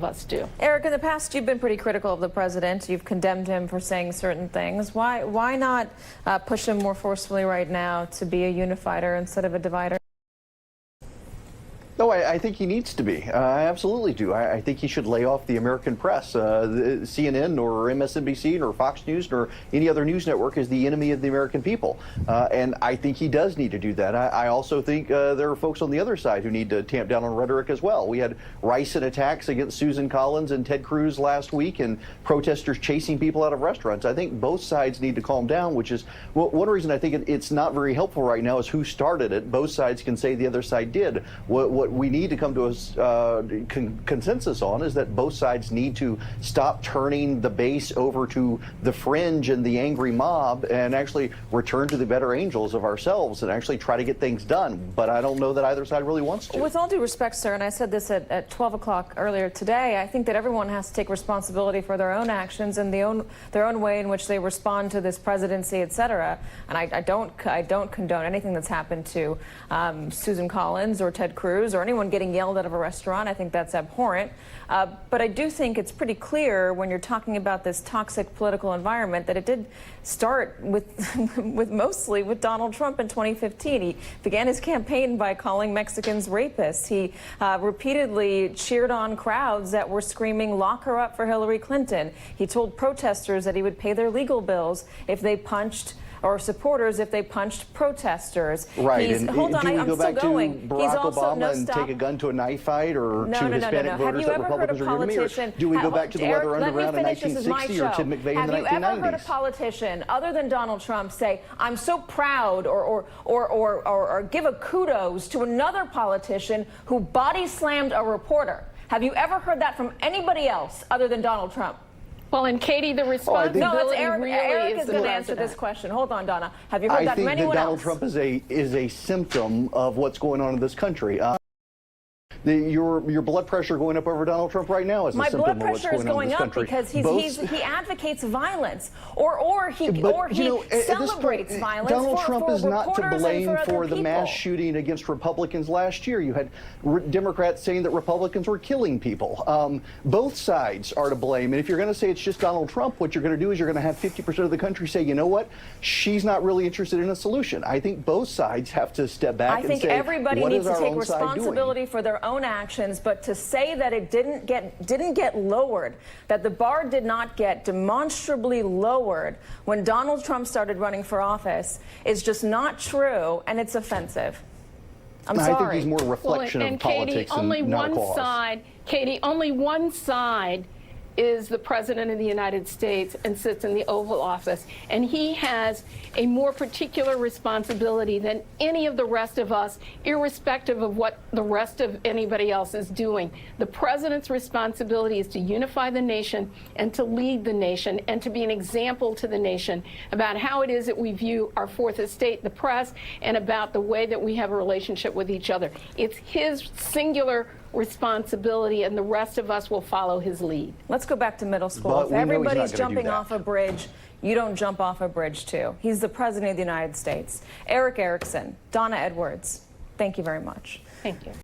of us do. Eric, in the past, you've been pretty critical of the president. You've condemned him for saying certain things. Why not push him more forcefully right now to be a unifier instead of a divider? No, I think he needs to be. I absolutely do. I think he should lay off the American press. CNN or MSNBC or Fox News or any other news network is the enemy of the American people. And I think he does need to do that. I also think there are folks on the other side who need to tamp down on rhetoric as well. We had ricin attacks against Susan Collins and Ted Cruz last week and protesters chasing people out of restaurants. I think both sides need to calm down, which is one reason I think it's not very helpful right now is who started it. Both sides can say the other side did. What we need to come to a consensus on is that both sides need to stop turning the base over to the fringe and the angry mob and actually return to the better angels of ourselves and actually try to get things done. But I don't know that either side really wants to. With all due respect, sir, and I said this at 12 o'clock earlier today, I think that everyone has to take responsibility for their own actions and their own way in which they respond to this presidency, etc. And I don't condone anything that's happened to Susan Collins or Ted Cruz or anyone getting yelled out of a restaurant. I think that's abhorrent. But I do think it's pretty clear when you're talking about this toxic political environment that it did start with mostly with Donald Trump in 2015. He began his campaign by calling Mexicans rapists. He repeatedly cheered on crowds that were screaming, "Lock her up for Hillary Clinton." He told protesters that he would pay their legal bills if they punched or supporters if they punched protesters. Right. Hold on, I'm go still back going. To Barack Obama and take a gun to a knife fight or to Hispanic voters that Republicans are giving me? Or do we go back to the Weather Underground in 1960 or Tim McVeigh in the 1990s? Have you ever heard a politician other than Donald Trump say, "I'm so proud," or give a kudos to another politician who body slammed a reporter? Have you ever heard that from anybody else other than Donald Trump? Well, and Katie, the responsibility no, that's Eric. really Eric is going to the answer this question. Hold on, Donna. Have you heard that from anyone else? I think that Donald Trump is a symptom of what's going on in this country. Your blood pressure going up over Donald Trump right now is a symptom of what's going on in this country. My blood pressure is going up because he advocates violence, or he celebrates violence. Donald Trump is not to blame for the mass people. shooting against Republicans last year. You had Democrats saying that Republicans were killing people. Both sides are to blame. And if you're going to say it's just Donald Trump, what you're going to do is you're going to have 50% of the country say, you know what, she's not really interested in a solution. I think both sides have to step back and say, I think everybody needs to take responsibility for their own actions, but to say that it didn't get lowered, that the bar did not get demonstrably lowered when Donald Trump started running for office is just not true, and it's offensive. I'm sorry. I think he's more a reflection of politics and not a cause. Katie, only one side is the President of the United States and sits in the Oval Office. And he has a more particular responsibility than any of the rest of us, irrespective of what the rest of anybody else is doing. The President's responsibility is to unify the nation and to lead the nation and to be an example to the nation about how it is that we view our fourth estate, the press, and about the way that we have a relationship with each other. It's his singular responsibility, and the rest of us will follow his lead. Let's go back to middle school. If everybody's jumping off a bridge, you don't jump off a bridge too. He's the President of the United States. Eric Erickson, Donna Edwards, thank you very much. Thank you.